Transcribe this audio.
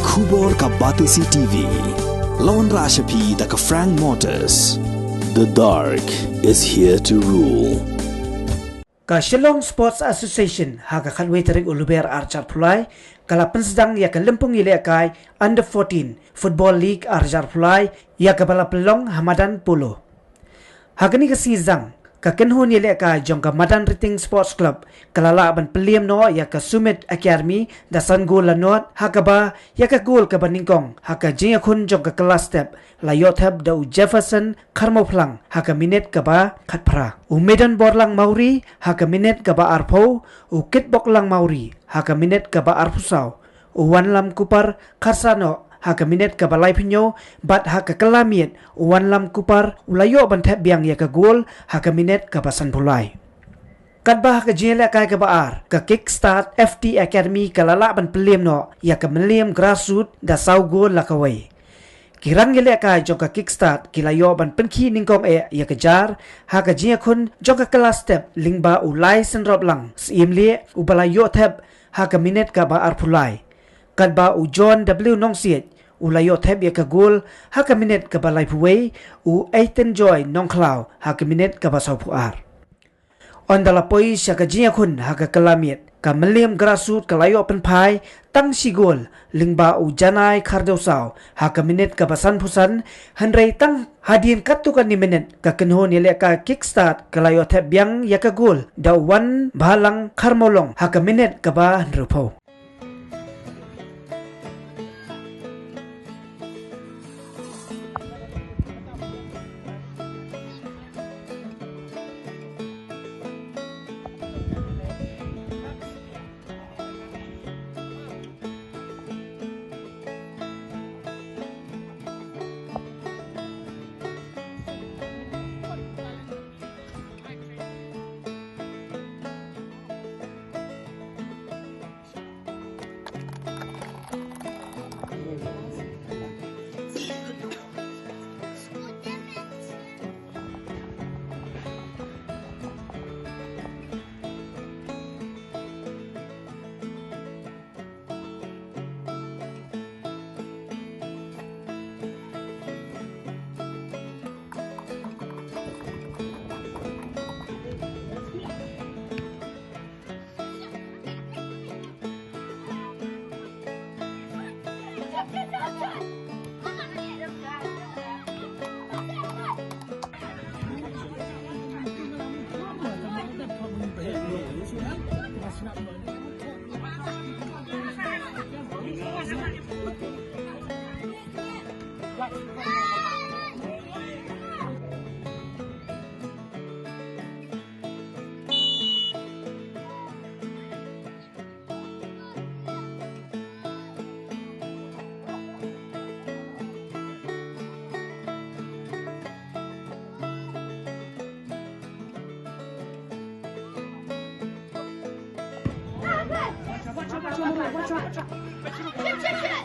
Kubor ka Batisi TV. Lawan Rashapi da ka Frank Motors. The dark is here to rule. Ka Shillong Sports Association haka khalway tarik uluber arjar pulai kala pensedang ya ka lempung ile kai under 14 Football League arjar pulai ya ka bala pelong Hamadan Polo. Hagani ka sizang ka kenhun ile kai jong ka Madanryting Sports Club kalala ban Mylliem no ya ka Sumit Academy da san gol la not haka ba ya ka gol ka baningkong haka jinga kun jong ka class step la yothab da Jefferson Karmo Plang haka minute ka ba khatpra u Medan Borlang Mauri haka minute ka ba arpo u Kitbok Lang Mauri haka minute ka ba arpusau u Wanlam Kupar Karsano haka minute ka balai pinyo bat haka kelamiet u Wanlam Kupar ulayo ban thep biang ya ka gol haka minute ka basan pulai kadbah ka jela kai ka baar ka kickstart FT Academy kalala ban Mylliem no ya ka Mylliem grassroots da sau gol la kawai kirang gele ka jong ka kickstart kilayo ban penki ningkom ya ka jar ha ka jia kun jong ka class step lingba u lai sen rob lang simle u balayo thep ha ka minute ka ba arpulai kadba u John W Nongsiet u layo thep ya ka gol ha ka minute ka balai puwei u Aiten Joy Nongklau ha ka minute ka ba sau puar on dala poi sya ka jia kun ha ka kalamiet ka Mylliem grassroots kalayo penpai tang sigol lingba u janai kardosau ha ka minute ka basan pusan hanrei tang hadien katukan ni minute ka kenhon ile ka kickstart kalayo thep biang ya ka gol da wan balang karmolong ha ka minute ka ba hanrupo Watch out.